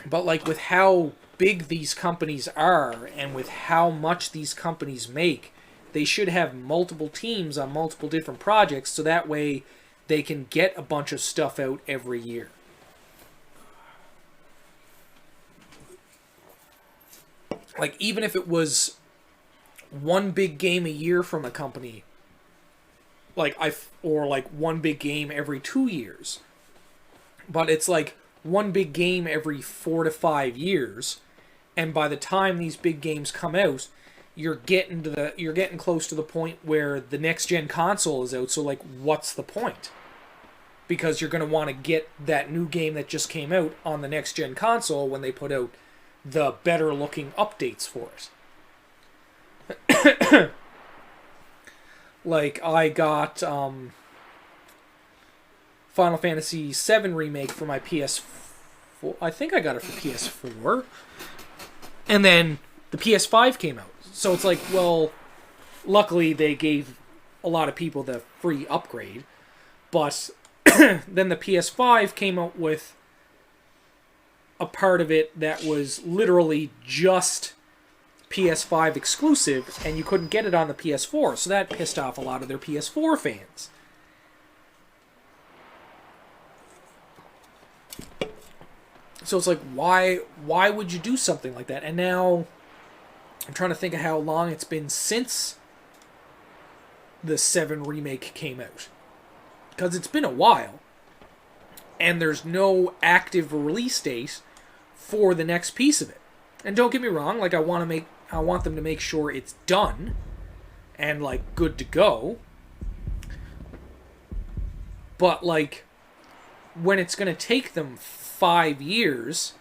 But like with how big these companies are and with how much these companies make, they should have multiple teams on multiple different projects so that way they can get a bunch of stuff out every year. Like even if it was one big game a year from a company, or like one big game every 2 years, but it's like one big game every 4 to 5 years, and by the time these big games come out, you're getting close to the point where the next gen console is out. So like, what's the point? Because you're going to want to get that new game that just came out on the next gen console when they put out the better looking updates for it. Like I got Final Fantasy VII Remake for my PS4. I think I got it for PS4. And then the PS5 came out. So it's like, well, luckily they gave a lot of people the free upgrade. But then the PS5 came out with a part of it that was literally just PS5 exclusive, and you couldn't get it on the PS4. So that pissed off a lot of their PS4 fans. So it's like, why would you do something like that? And now I'm trying to think of how long it's been since the 7 remake came out. Because it's been a while. And there's no active release date for the next piece of it. And don't get me wrong, like I want them to make sure it's done and like good to go. But like when it's going to take them 5 years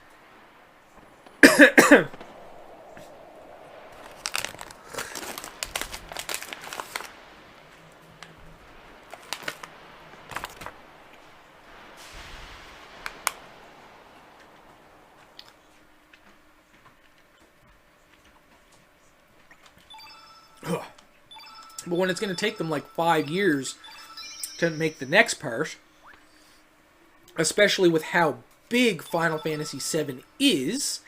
but when it's going to take them like 5 years to make the next part, especially with how big Final Fantasy VII is,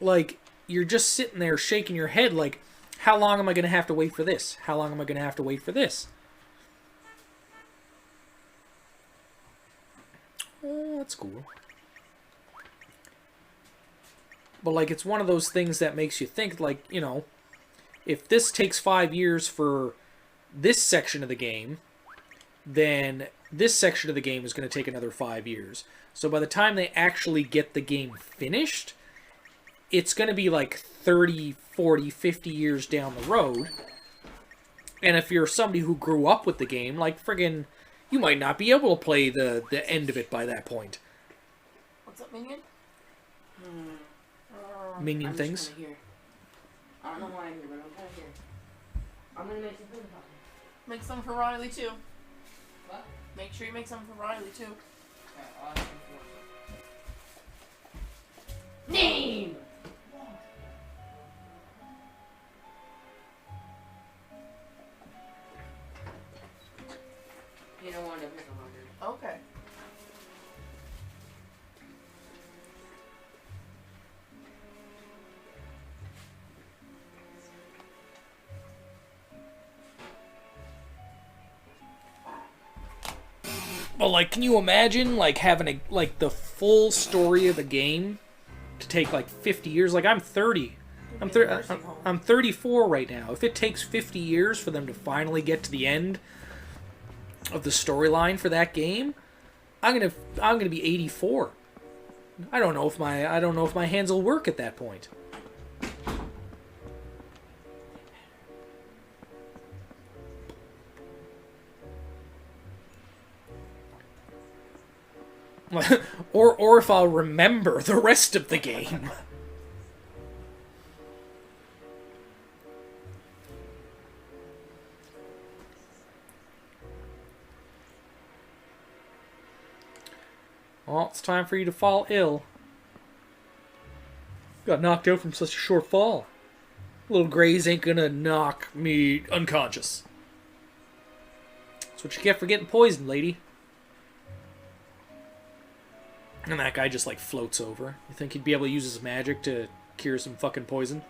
like, you're just sitting there shaking your head like, how long am I going to have to wait for this? How long am I going to have to wait for this? Oh, that's cool. But, like, it's one of those things that makes you think, like, you know, if this takes 5 years for this section of the game, then this section of the game is going to take another 5 years. So by the time they actually get the game finished, it's going to be like 30, 40, 50 years down the road. And if you're somebody who grew up with the game, like friggin', you might not be able to play the end of it by that point. What's up, Minion? Minion I'm things? just here. I don't know why I'm here, but I'm kind of here. I'm going to make some food. Make some for Riley, too. What? Make sure you make some for Riley, too. Okay, I'll ask him for it. Name! You don't want to pick 100. Okay. Well, like, can you imagine, like, having the full story of the game to take, like, 50 years? Like, I'm 30. I'm 34 right now. If it takes 50 years for them to finally get to the end of the storyline for that game, I'm gonna be 84. I don't know if my hands will work at that point. or if I'll remember the rest of the game. Well, it's time for you to fall ill. Got knocked out from such a short fall. Little Grays ain't gonna knock me unconscious. That's what you get for getting poisoned, lady. And that guy just, like, floats over. You think he'd be able to use his magic to cure some fucking poison?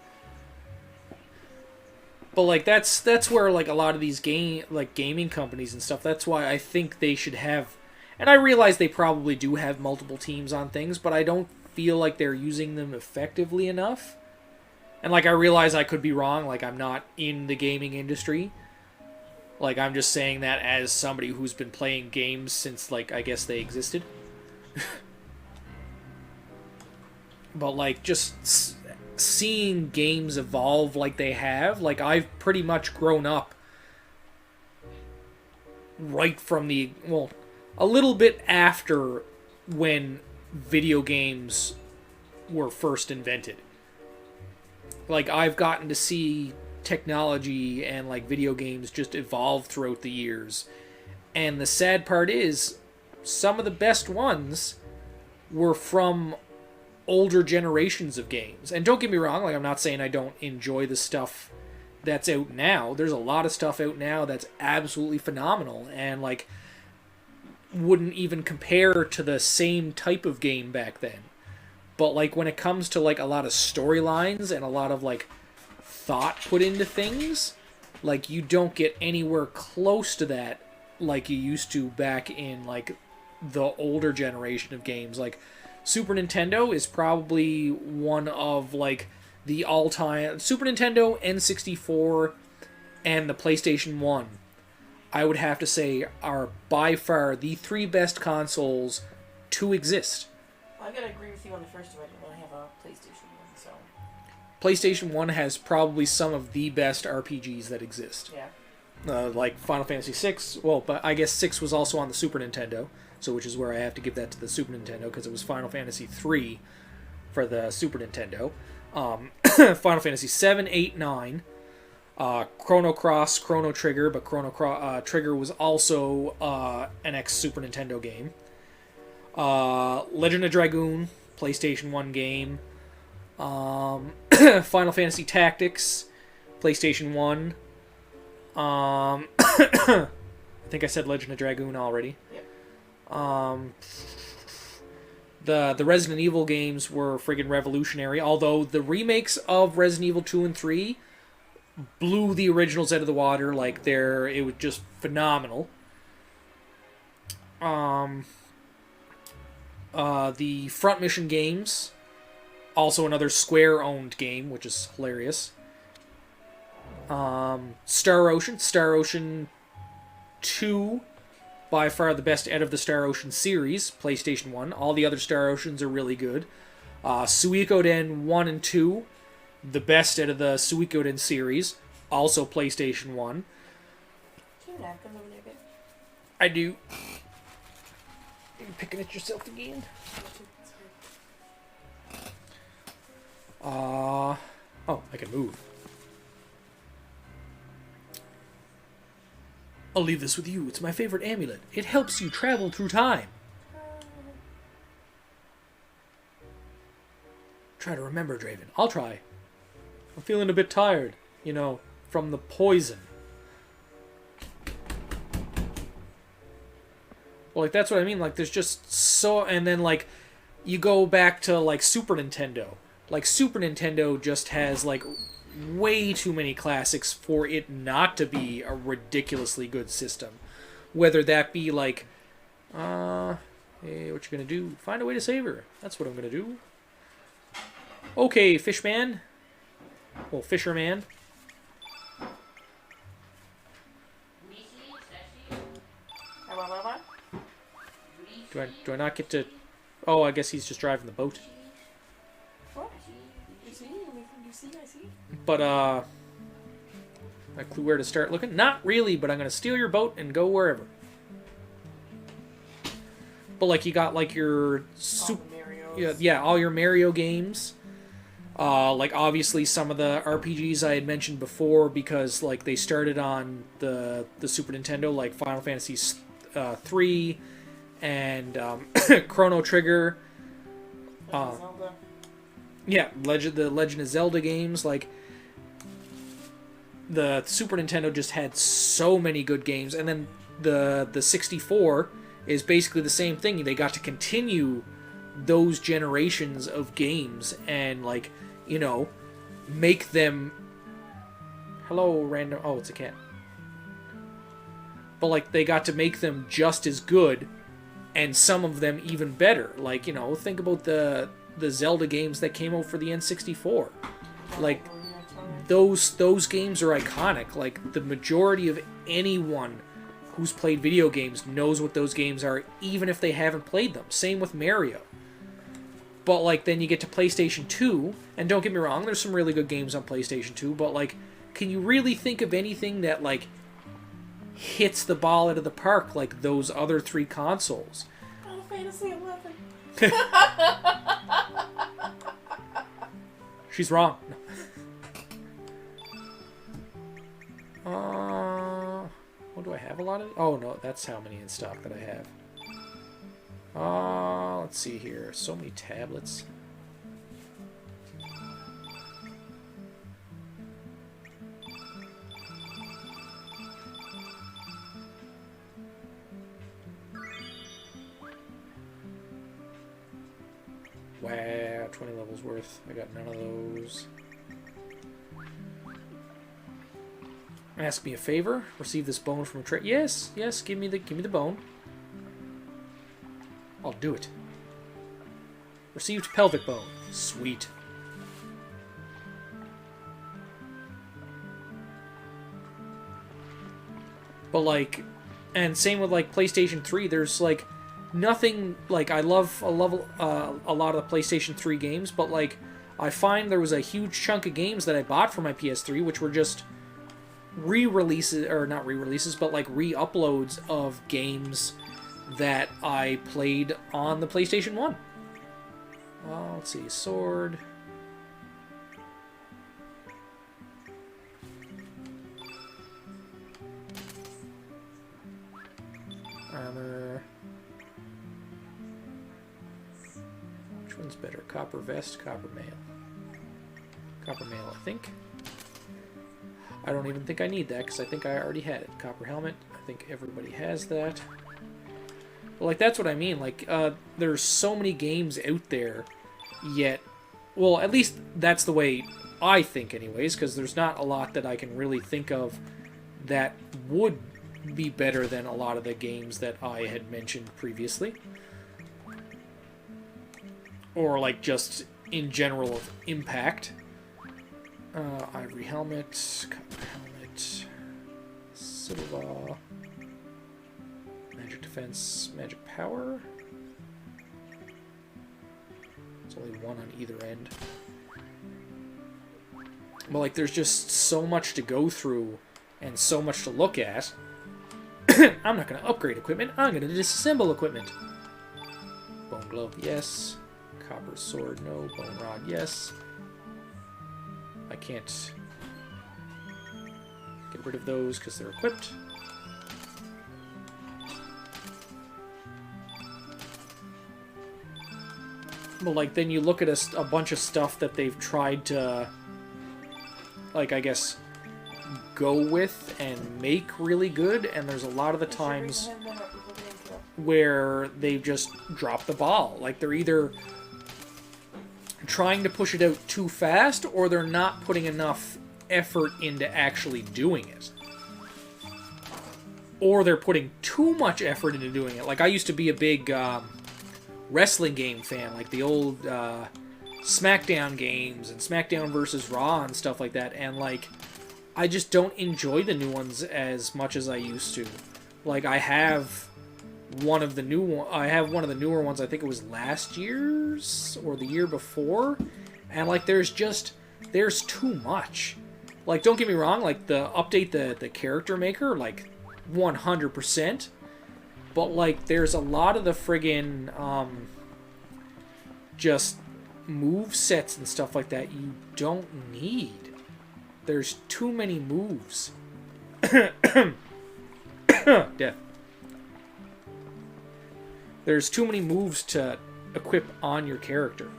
But, like, that's where, like, a lot of these gaming companies and stuff, that's why I think they should have... And I realize they probably do have multiple teams on things, but I don't feel like they're using them effectively enough. And, like, I realize I could be wrong. Like, I'm not in the gaming industry. Like, I'm just saying that as somebody who's been playing games since, like, I guess they existed. But, like, just seeing games evolve like they have, like, I've pretty much grown up right from the, well, a little bit after when video games were first invented. Like, I've gotten to see technology and, like, video games just evolve throughout the years. And the sad part is, some of the best ones were from older generations of games. And don't get me wrong, like, I'm not saying I don't enjoy the stuff that's out now. There's a lot of stuff out now that's absolutely phenomenal and, like, wouldn't even compare to the same type of game back then. But, like, when it comes to, like, a lot of storylines and a lot of, like, thought put into things, like, you don't get anywhere close to that like you used to back in, like, the older generation of games. Like, Super Nintendo is probably one of, like, the all-time... Super Nintendo, N64, and the PlayStation 1, I would have to say, are by far the three best consoles to exist. I gotta agree with you on the first two. I didn't really have a PlayStation 1, so... PlayStation 1 has probably some of the best RPGs that exist. Yeah. Like Final Fantasy 6. Well, but I guess 6 was also on the Super Nintendo, so which is where I have to give that to the Super Nintendo, because it was Final Fantasy 3 for the Super Nintendo. Final Fantasy 7, 8, 9. Chrono Cross, Chrono Trigger, but Trigger was also an ex-Super Nintendo game. Legend of Dragoon, PlayStation 1 game. Final Fantasy Tactics, PlayStation 1. I think I said Legend of Dragoon already. Yep. The Resident Evil games were friggin' revolutionary, although the remakes of Resident Evil 2 and 3 blew the originals out of the water. Like, it was just phenomenal. The Front Mission games, also another Square-owned game, which is hilarious. Star Ocean 2, by far the best out of the Star Ocean series, PlayStation 1. All the other Star Oceans are really good. Suikoden 1 and 2, the best out of the Suikoden series, also PlayStation 1. Do you have napkins over there, babe? I do. Are you picking at yourself again? Oh, I can move. I'll leave this with you. It's my favorite amulet. It helps you travel through time. Try to remember, Draven. I'll try. I'm feeling a bit tired, from the poison. Well, like, that's what I mean. Like, there's just so... And then, like, you go back to, like, Super Nintendo. Like, Super Nintendo just has, like, way too many classics for it not to be a ridiculously good system. Whether that be, like, hey, what you gonna do? Find a way to save her. That's what I'm gonna do. Okay, Fishman. Well, Fisherman. Do I not get to... Oh, I guess he's just driving the boat. What? You see? I see. But, a clue where to start looking? Not really, but I'm going to steal your boat and go wherever. But, like, you got, like, your... Yeah, all your Mario games. Like, obviously, some of the RPGs I had mentioned before, because, like, they started on the Super Nintendo, like Final Fantasy 3 and Chrono Trigger. Zelda. Yeah, the Legend of Zelda games. Like, the Super Nintendo just had so many good games, and then the 64 is basically the same thing. They got to continue those generations of games and, like, you know, make them... Hello, random... Oh, it's a cat. But, like, they got to make them just as good, and some of them even better. Like, you know, think about the Zelda games that came out for the N64. Like, those games are iconic. Like, the majority of anyone who's played video games knows what those games are, even if they haven't played them. Same with Mario. But, like, then you get to PlayStation 2, and don't get me wrong, there's some really good games on PlayStation 2, but, like, can you really think of anything that, like, hits the ball out of the park like those other 3 consoles? Final Fantasy 11. She's wrong. What do I have a lot of? Oh, no, that's how many in stock that I have. Let's see here. So many tablets. Wow, 20 levels worth. I got none of those. Ask me a favor. Receive this bone from a tray. Yes, yes. Give me the bone. I'll do it. Received pelvic bone. Sweet. But like, and same with like PlayStation 3. There's like nothing like I love a lot of the PlayStation 3 games, but like I find there was a huge chunk of games that I bought for my PS3 which were just re-releases, or not re-releases, but like re-uploads of games that I played on the PlayStation 1. Let's see, sword. Armor. Which one's better? Copper vest, copper mail. Copper mail, I think. I don't even think I need that, because I think I already had it. Copper helmet, I think everybody has that. But, like, that's what I mean. Like, there's so many games out there, yet... Well, at least that's the way I think, anyways, because there's not a lot that I can really think of that would be better than a lot of the games that I had mentioned previously. Or, like, just in general of impact. Ivory helmet, copper helmet, silver, magic defense, magic power. There's only one on either end. But like, there's just so much to go through and so much to look at. I'm not going to upgrade equipment. I'm going to disassemble equipment. Bone glove, yes. Copper sword, no. Bone rod, yes. I can't get rid of those because they're equipped. Well, like, then you look at a bunch of stuff that they've tried to, like, I guess, go with and make really good, and there's a lot of the times where they've just dropped the ball. Like, they're either trying to push it out too fast, or they're not putting enough effort into actually doing it. Or they're putting too much effort into doing it. Like, I used to be a big wrestling game fan, like the old SmackDown games and SmackDown versus Raw and stuff like that, and like, I just don't enjoy the new ones as much as I used to. Like, I have one of the newer ones, I think it was last year's or the year before, and like, there's too much. Like, don't get me wrong, like, the update the character maker, like, 100%, but like, there's a lot of the friggin' just move sets and stuff like that you don't need. There's too many moves. Death. There's too many moves to equip on your character.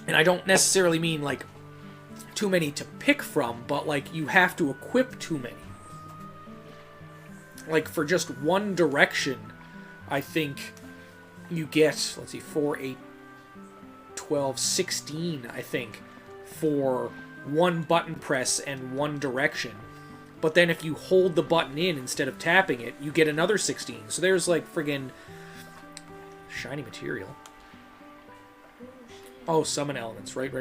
And I don't necessarily mean, like, too many to pick from, but, like, you have to equip too many. Like, for just one direction, I think you get, let's see, 4, 8, 12, 16, I think, for one button press and one direction. But then if you hold the button in instead of tapping it, you get another 16. So there's like friggin' shiny material. Oh, summon elements. Right.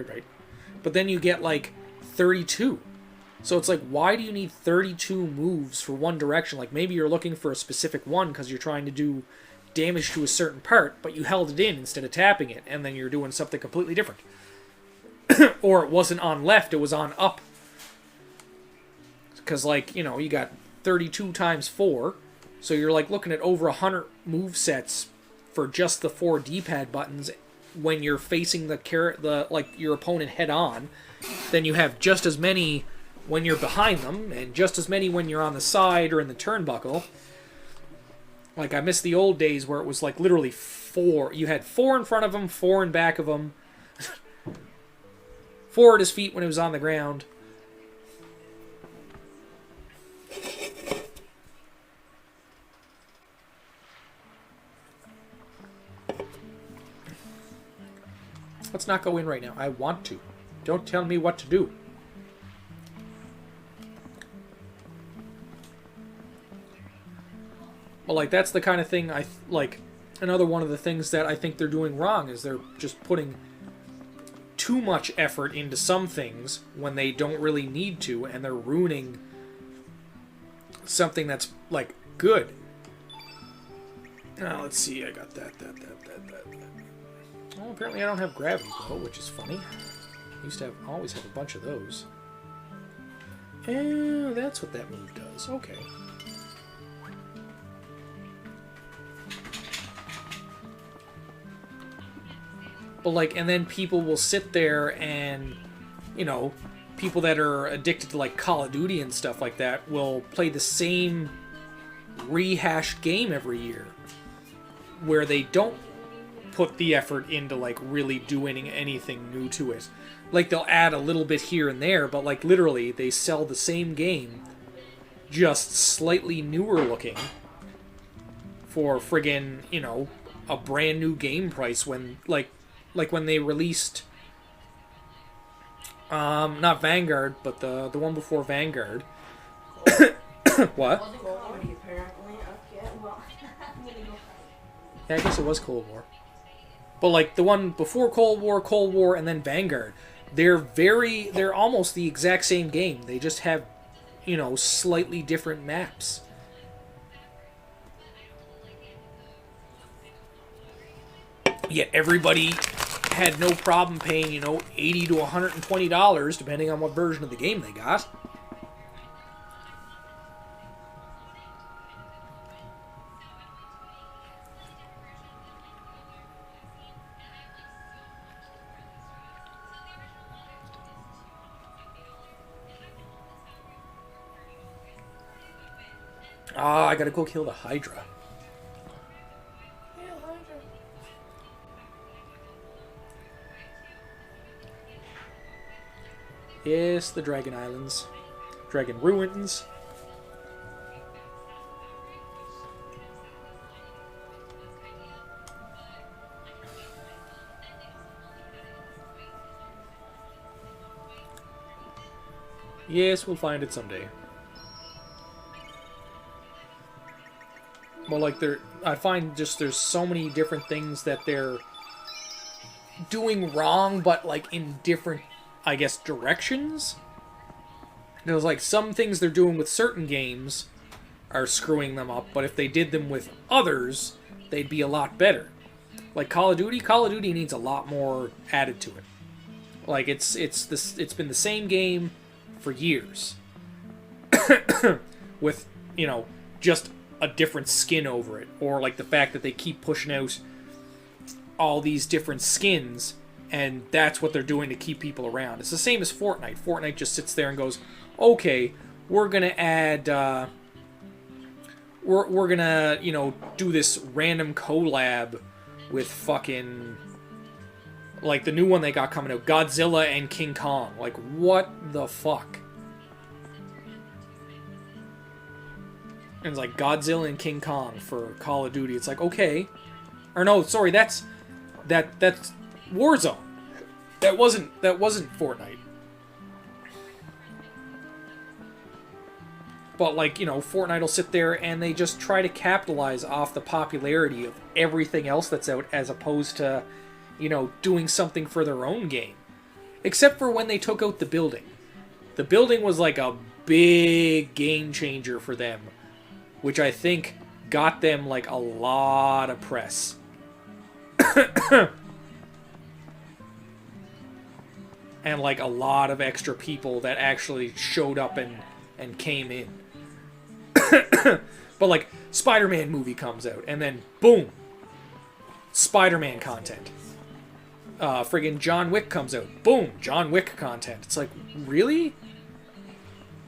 But then you get like 32. So it's like, why do you need 32 moves for one direction? Like maybe you're looking for a specific one because you're trying to do damage to a certain part, but you held it in instead of tapping it, and then you're doing something completely different. Or it wasn't on left, it was on up. Because, like, you know, you got 32 times 4, so you're, like, looking at over 100 move sets for just the 4 D-pad buttons when you're facing your opponent head on. Then you have just as many when you're behind them, and just as many when you're on the side or in the turnbuckle. Like, I miss the old days where it was, like, literally 4. You had 4 in front of him, 4 in back of him, 4 at his feet when he was on the ground. Let's not go in right now. I want to. Don't tell me what to do. Well, like, that's the kind of thing another one of the things that I think they're doing wrong is they're just putting too much effort into some things when they don't really need to, and they're ruining something that's, like, good. Now, let's see. I got that. Well, apparently I don't have gravity blow, which is funny. I used to always have a bunch of those. And that's what that move does. Okay. But, like, and then people will sit there and, you know, people that are addicted to, like, Call of Duty and stuff like that will play the same rehashed game every year where they don't put the effort into, like, really doing anything new to it. Like, they'll add a little bit here and there, but, like, literally, they sell the same game, just slightly newer looking, for friggin', you know, a brand new game price when, like when they released, not Vanguard, but the one before Vanguard. What? Yeah, I guess it was Cold War. But, like, the one before Cold War, and then Vanguard, they're almost the exact same game. They just have, you know, slightly different maps. Yet everybody had no problem paying, you know, $80 to $120, depending on what version of the game they got. I gotta go kill the Hydra. Yes, the Dragon Islands. Dragon Ruins. Yes, we'll find it someday. Well, like, I find just there's so many different things that they're doing wrong, but, like, in different, I guess, directions. There's, like, some things they're doing with certain games are screwing them up, but if they did them with others, they'd be a lot better. Like Call of Duty needs a lot more added to it. Like, it's been the same game for years. With, you know, just a different skin over it, or like the fact that they keep pushing out all these different skins, and that's what they're doing to keep people around. It's the same as Fortnite. Fortnite just sits there and goes, okay, we're gonna add, we're gonna, you know, do this random collab with fucking, like, the new one they got coming out, Godzilla and King Kong. Like, what the fuck? And it's like Godzilla and King Kong for Call of Duty. It's like, okay, Or no, sorry, that's Warzone. That wasn't Fortnite. But, like, you know, Fortnite will sit there and they just try to capitalize off the popularity of everything else that's out as opposed to, you know, doing something for their own game. Except for when they took out the building. The building was like a big game changer for them, which I think got them, like, a lot of press. And, like, a lot of extra people that actually showed up and came in. But, like, Spider-Man movie comes out, and then, boom! Spider-Man content. Friggin' John Wick comes out. Boom! John Wick content. It's like, really?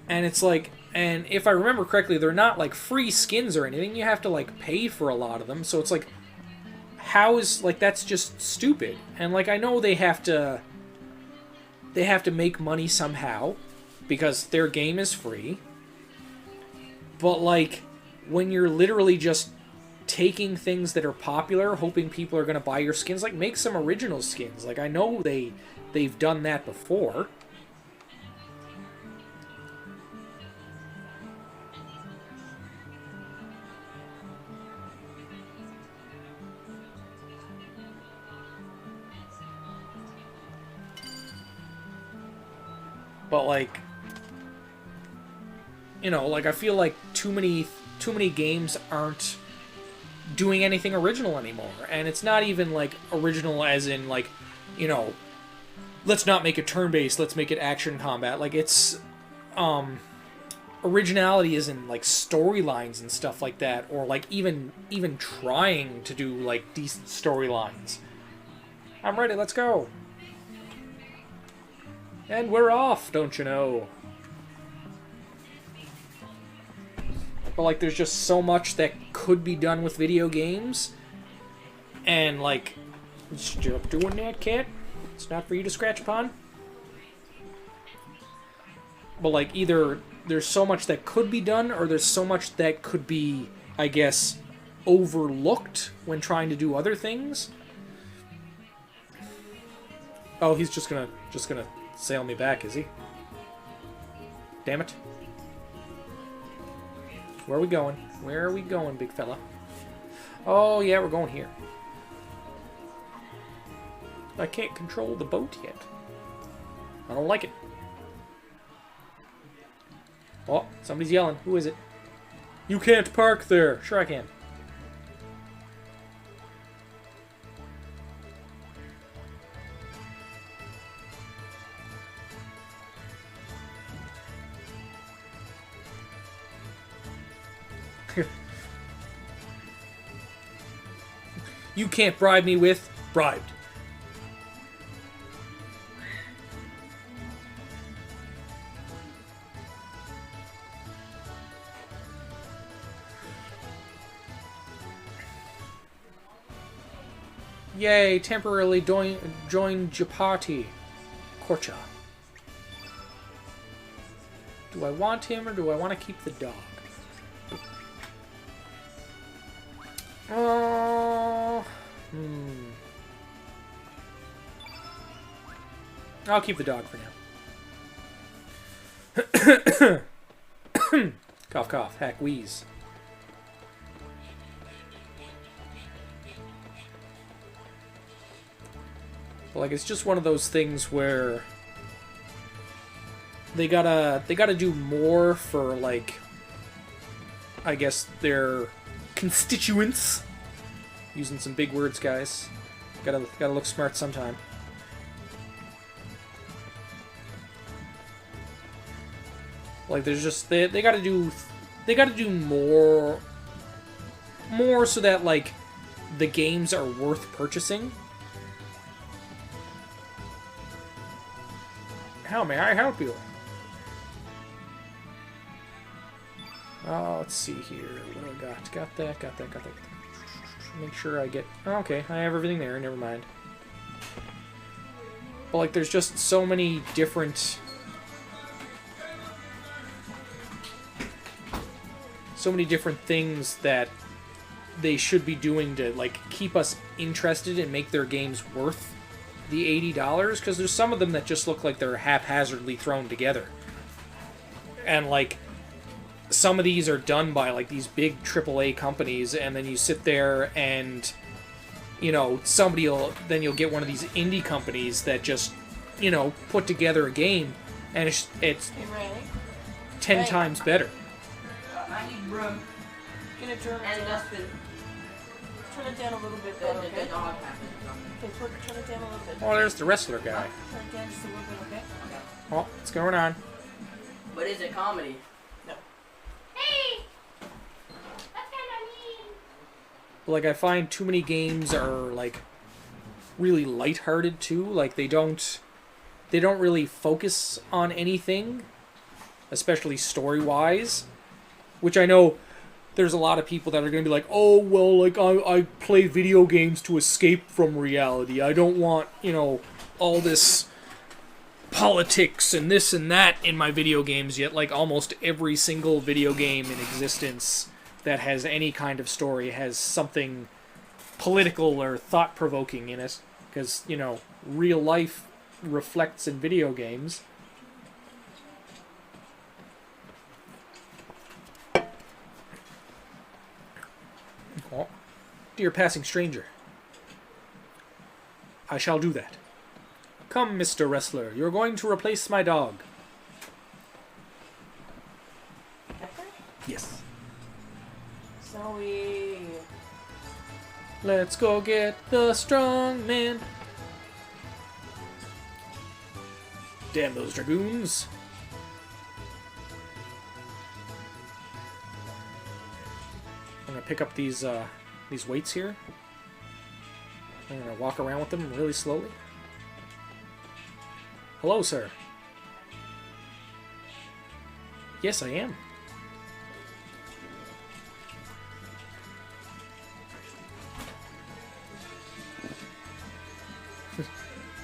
And it's like, and if I remember correctly, they're not, like, free skins or anything. You have to, like, pay for a lot of them. So it's like, how is, like, that's just stupid. And, like, I know they have to make money somehow, because their game is free. But, like, when you're literally just taking things that are popular, hoping people are going to buy your skins, like, make some original skins. Like, I know they've done that before. But, like, you know, like, I feel like too many games aren't doing anything original anymore. And it's not even, like, original as in, like, you know, let's not make it turn-based, let's make it action combat. Like, it's, originality is in, like, storylines and stuff like that, or, like, even trying to do, like, decent storylines. I'm ready, let's go. And we're off, don't you know? But, like, there's just so much that could be done with video games. And, like, stop doing that, cat. It's not for you to scratch upon. But, like, either there's so much that could be done, or there's so much that could be, I guess, overlooked when trying to do other things. Oh, he's just gonna sail me back, is he? Damn it. Where are we going? Where are we going, big fella? Oh, yeah, we're going here. I can't control the boat yet. I don't like it. Oh, somebody's yelling. Who is it? You can't park there. Sure I can. You can't bribe me with bribed. Yay, temporarily join Japati. Korcha. Do I want him or do I want to keep the dog? I'll keep the dog for now. Cough, cough, hack, wheeze. Like, it's just one of those things where they gotta do more for, like, I guess their constituents. Using some big words, guys. Gotta look smart sometime. Like, there's just they gotta do more so that, like, the games are worth purchasing. How may I help you? Oh, let's see here. What do I got? Got that. Make sure I get... Oh, okay, I have everything there. Never mind. But, like, there's just so many different... things that they should be doing to like keep us interested and make their games worth the $80, because there's some of them that just look like they're haphazardly thrown together. And like some of these are done by like these big AAA companies, and then you sit there and you know you'll get one of these indie companies that just put together a game, and it's Hey, Riley. 10 Hey. times better. I need broom Gonna turn and it down. dustbin. Turn it down a little bit, The though, okay? dog happened. Okay, turn it down a little bit. Oh, there's the wrestler guy. Turn it down just a little bit, okay? Oh, what's going on? But is it comedy? No. Hey! That's kind of mean. Like, I find too many games are like really lighthearted too. Like they don't really focus on anything, especially story wise. Which I know there's a lot of people that are going to be like, oh well, like I play video games to escape from reality. I don't want all this politics and this and that in my video games. Yet like almost every single video game in existence that has any kind of story has something political or thought-provoking in it, because real life reflects in video games. Oh, dear passing stranger, I shall do that. Come, Mr. Wrestler, you're going to replace my dog. Pepper? Yes. Zoe. Let's go get the strong man. Damn those dragoons. I'm gonna pick up these weights here. I'm gonna walk around with them really slowly. Hello, sir. Yes, I am.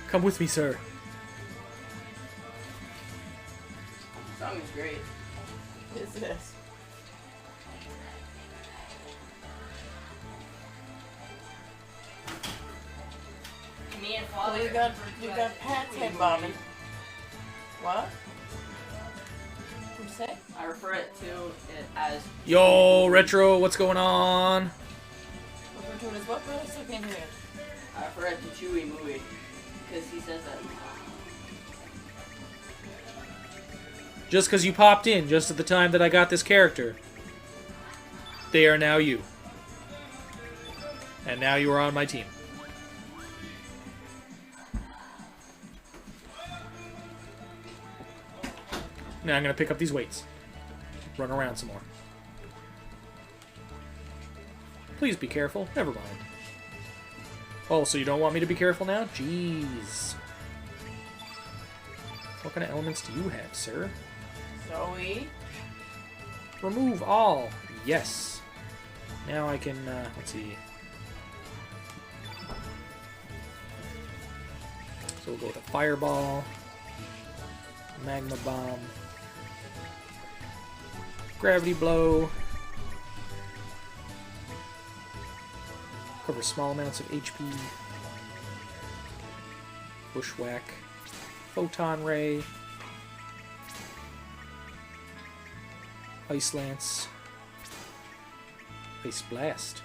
Come with me, sir. Song is great. What is this? Me and Oh, Father. you got Pat's head bobbing. What? What'd you say? I refer it to it as. Yo, Retro, what's going on? Refer to it as what, brother? I still can't hear you. I refer it to Chewy movie because he says that. Just because you popped in just at the time that I got this character, they are now you. And now you are on my team. Now I'm going to pick up these weights. Run around some more. Please be careful. Never mind. Oh, so you don't want me to be careful now? Jeez. What kind of elements do you have, sir? Zoe. Remove all. Yes. Now I can, let's see. So we'll go with a fireball, magma bomb, gravity blow, cover small amounts of HP, bushwhack, photon ray, ice lance, ice blast.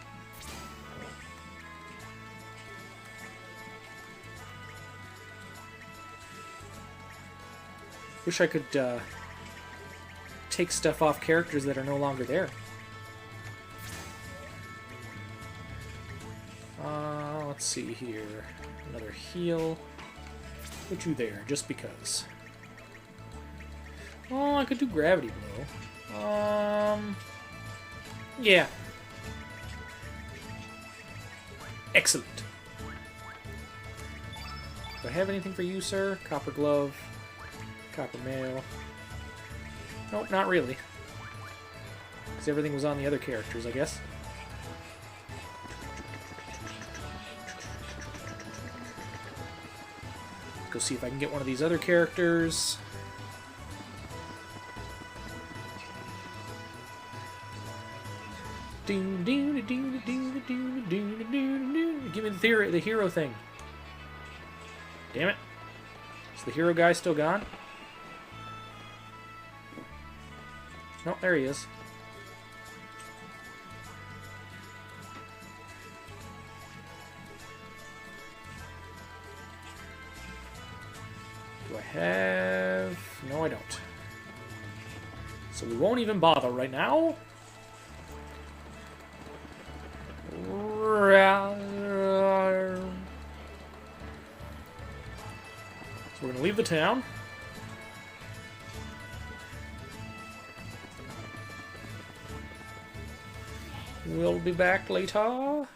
Wish I could take stuff off characters that are no longer there. Let's see here. Another heal. Put you there, just because. Oh, I could do gravity blow. Yeah. Excellent. Do I have anything for you, sir? Copper glove. Copper mail. Nope, not really. Because everything was on the other characters, I guess. Go see if I can get one of these other characters. Give me the hero thing. Damn it. Is the hero guy still gone? No, there he is. Do I have... No, I don't. So we won't even bother right now. So we're going to leave the town. We'll be back later.